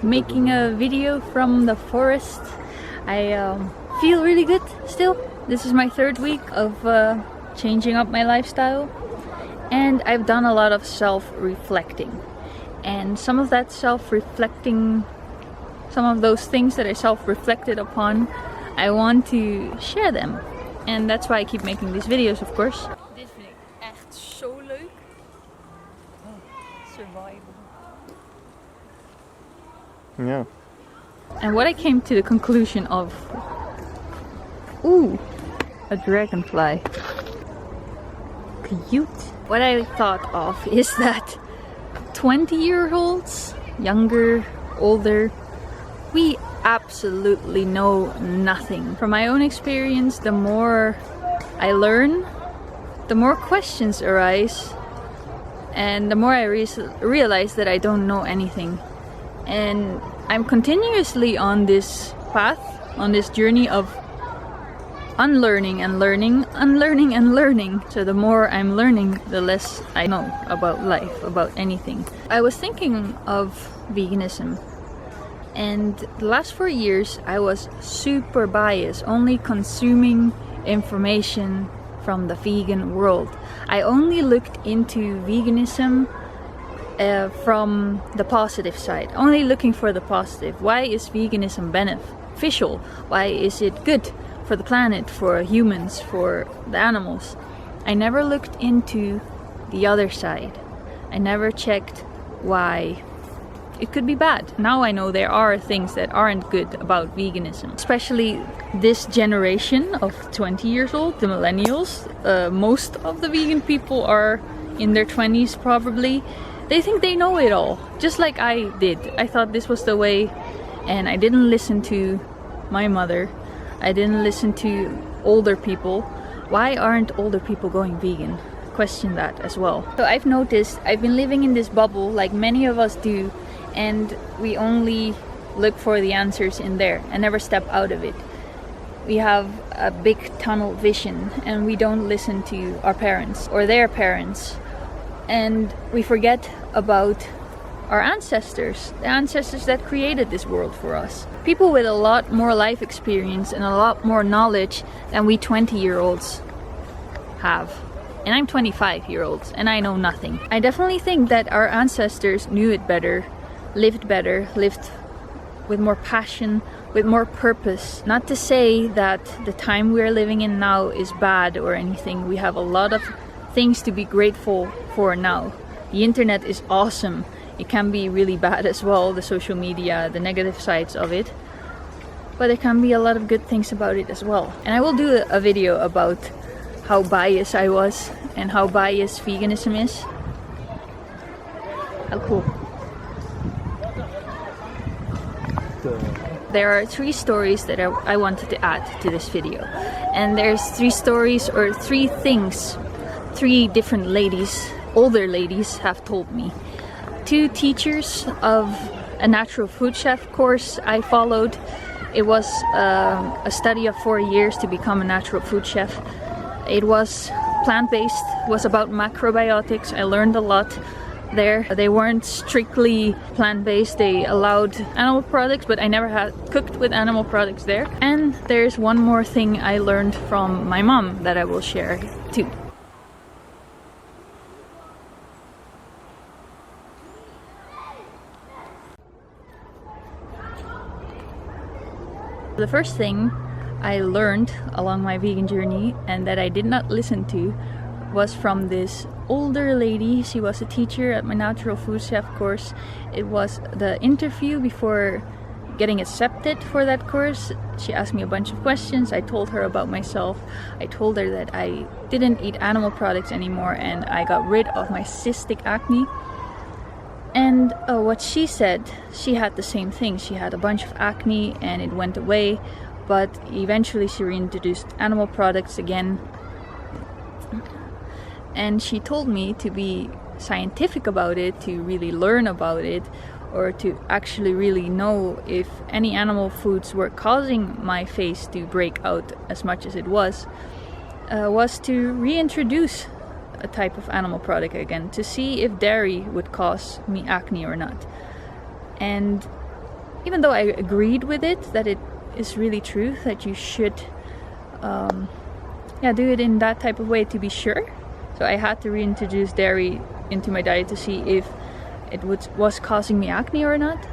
making a video from the forest. I feel really good still. This is my 3rd week of changing up my lifestyle, and I've done a lot of self-reflecting, and some of that self-reflecting, some of those things that I self-reflected upon, I want to share them, and that's why I keep making these videos, of course. Dit vind ik echt zo leuk. Survival. Yeah. And what I came to the conclusion of, ooh, a dragonfly. Cute. What I thought of is that 20-year-olds, younger, older, we absolutely know nothing. From my own experience, the more I learn, the more questions arise, and the more I realize that I don't know anything. And I'm continuously on this path, on this journey of unlearning and learning, unlearning and learning. So the more I'm learning, the less I know about life, about anything. I was thinking of veganism, and the last 4 years I was super biased, only consuming information from the vegan world. I only looked into veganism from the positive side, only looking for the positive. Why is veganism beneficial? Why is it good for the planet, for humans, for the animals? I never looked into the other side. I never checked why it could be bad. Now I know there are things that aren't good about veganism. Especially this generation of 20 years old, the millennials. Most of the vegan people are in their 20s probably. They think they know it all, just like I did. I thought this was the way, and I didn't listen to my mother. I didn't listen to older people. Why aren't older people going vegan? Question that as well. So I've noticed I've been living in this bubble like many of us do, and we only look for the answers in there and never step out of it. We have a big tunnel vision, and we don't listen to our parents or their parents. And we forget about our ancestors, the ancestors that created this world for us. People with a lot more life experience and a lot more knowledge than we 20-year-olds have. And I'm 25-year-olds and I know nothing. I definitely think that our ancestors knew it better, lived with more passion, with more purpose. Not to say that the time we're living in now is bad or anything. We have a lot of things to be grateful for now. The internet is awesome. It can be really bad as well, the social media, the negative sides of it. But there can be a lot of good things about it as well. And I will do a video about how biased I was and how biased veganism is. How cool. There are 3 stories that I wanted to add to this video. And there's 3 stories or 3 things 3 different ladies, older ladies, have told me. 2 teachers of a natural food chef course I followed. It was a study of 4 years to become a natural food chef. It was plant-based, was about macrobiotics. I learned a lot there. They weren't strictly plant-based, they allowed animal products, but I never had cooked with animal products there. And there's one more thing I learned from my mom that I will share too. The first thing I learned along my vegan journey, and that I did not listen to, was from this older lady. She was a teacher at my natural food chef course. It was the interview before getting accepted for that course. She asked me a bunch of questions. I told her about myself. I told her that I didn't eat animal products anymore and I got rid of my cystic acne. And what she said, she had the same thing. She had a bunch of acne and it went away, but eventually she reintroduced animal products again. And she told me to be scientific about it, to really learn about it, or to actually really know if any animal foods were causing my face to break out as much as it was to reintroduce a type of animal product again, to see if dairy would cause me acne or not. And even though I agreed with it, that it is really true, that you should do it in that type of way to be sure. So I had to reintroduce dairy into my diet to see if it was causing me acne or not.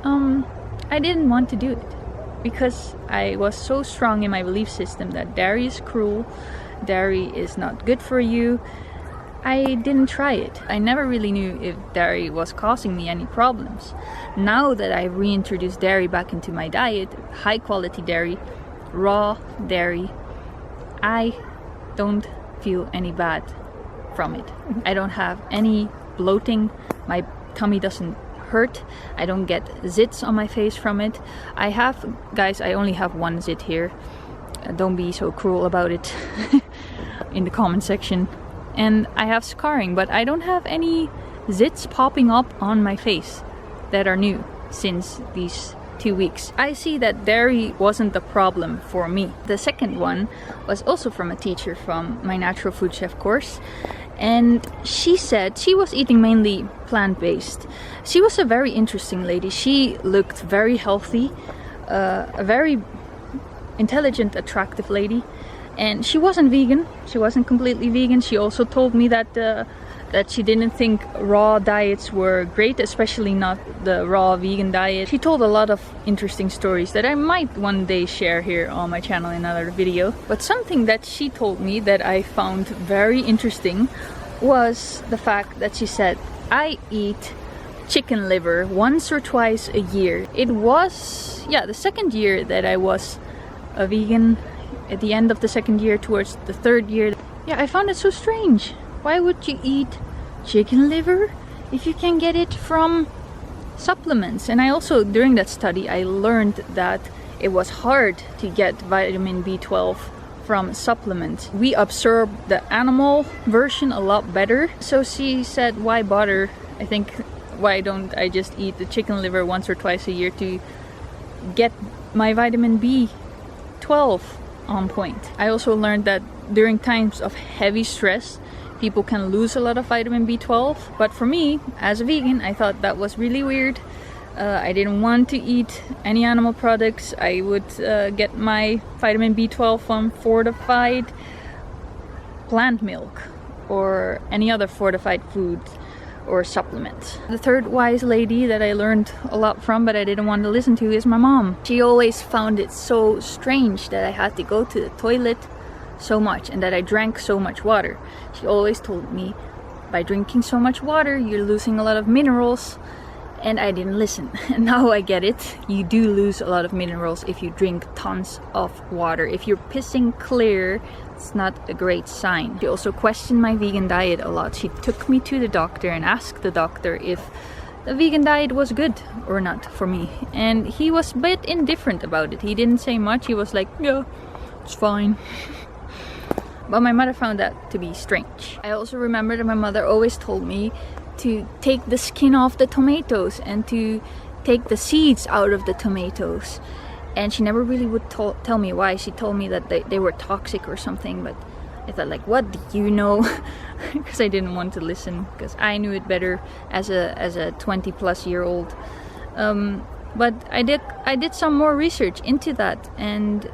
I didn't want to do it because I was so strong in my belief system that dairy is cruel, dairy is not good for you. I didn't try it. I never really knew if dairy was causing me any problems. Now that I've reintroduced dairy back into my diet, high quality dairy, raw dairy, I don't feel any bad from it. I don't have any bloating, my tummy doesn't hurt, I don't get zits on my face from it. I only have one zit here. Don't be so cruel about it in the comment section. And I have scarring, but I don't have any zits popping up on my face that are new since these 2 weeks. I see that dairy wasn't the problem for me. The second one was also from a teacher from my natural food chef course, and she said she was eating mainly plant-based. She was a very interesting lady. She looked very healthy, a very intelligent, attractive lady. And she wasn't vegan. She wasn't completely vegan. She also told me that that she didn't think raw diets were great, especially not the raw vegan diet. She told a lot of interesting stories that I might one day share here on my channel in another video. But something that she told me that I found very interesting was the fact that she said, I eat chicken liver once or twice a year. It was, the second year that I was a vegan. At the end of the second year, towards the third year, I found it so strange. Why would you eat chicken liver if you can get it from supplements? And I also, during that study, I learned that it was hard to get vitamin B12 from supplements. We absorb the animal version a lot better. So she said, why bother? I think, why don't I just eat the chicken liver once or twice a year to get my vitamin B12 on point. I also learned that during times of heavy stress, people can lose a lot of vitamin B12. But for me, as a vegan, I thought that was really weird. I didn't want to eat any animal products. I would get my vitamin B12 from fortified plant milk or any other fortified food or supplements. The third wise lady that I learned a lot from, but I didn't want to listen to, is my mom. She always found it so strange that I had to go to the toilet so much and that I drank so much water. She always told me, by drinking so much water, you're losing a lot of minerals. And I didn't listen. And now I get it. You do lose a lot of minerals if you drink tons of water. If you're pissing clear, it's not a great sign. She also questioned my vegan diet a lot. She took me to the doctor and asked the doctor if the vegan diet was good or not for me. And he was a bit indifferent about it. He didn't say much. He was like, yeah, it's fine. But my mother found that to be strange. I also remember that my mother always told me to take the skin off the tomatoes and to take the seeds out of the tomatoes. And she never really would tell me why. She told me that they were toxic or something, but I thought, like, what do you know? Because I didn't want to listen, because I knew it better as a 20-plus-year-old. But I did some more research into that, and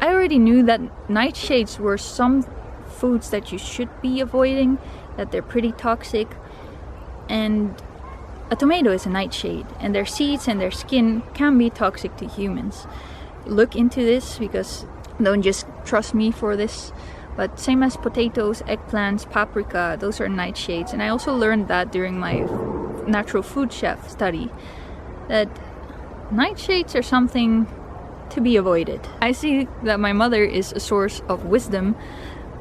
I already knew that nightshades were some foods that you should be avoiding, that they're pretty toxic. And a tomato is a nightshade, and their seeds and their skin can be toxic to humans. Look into this, because don't just trust me for this. But same as potatoes, eggplants, paprika, those are nightshades. And I also learned that during my natural food chef study, that nightshades are something to be avoided. I see that my mother is a source of wisdom,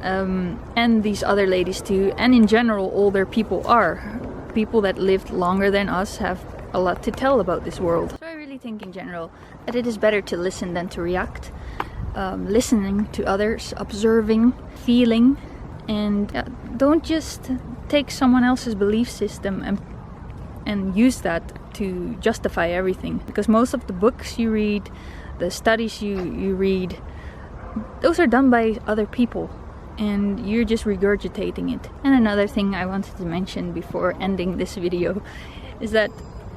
and these other ladies too, and in general older people are. People that lived longer than us have a lot to tell about this world. So I really think in general that it is better to listen than to react. Listening to others, observing, feeling, and don't just take someone else's belief system and use that to justify everything. Because most of the books you read, the studies you read, those are done by other people, and you're just regurgitating it. And another thing I wanted to mention before ending this video is that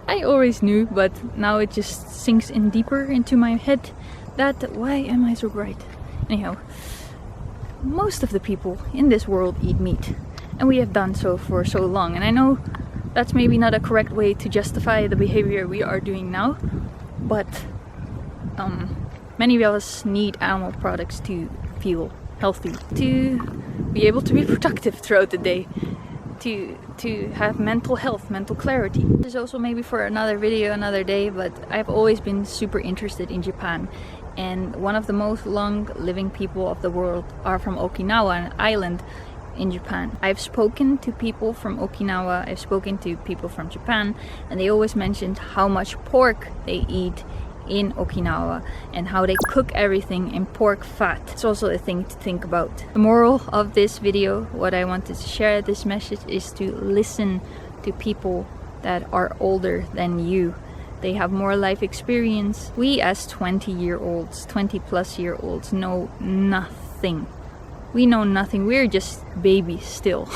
I always knew, but now it just sinks in deeper into my head that why am I so bright? Anyhow, most of the people in this world eat meat, and we have done so for so long. And I know that's maybe not a correct way to justify the behavior we are doing now, but many of us need animal products to feel healthy, to be able to be productive throughout the day, to have mental health, mental clarity. This is also maybe for another video, another day, but I've always been super interested in Japan. And one of the most long living people of the world are from Okinawa, an island in Japan. I've spoken to people from Okinawa, I've spoken to people from Japan, and they always mentioned how much pork they eat in Okinawa and how they cook everything in pork fat. It's also a thing to think about. The moral of this video, what I wanted to share this message, is to listen to people that are older than you. They have more life experience. We as 20-year-olds, 20-plus-year-olds know nothing. We know nothing. We're just babies still.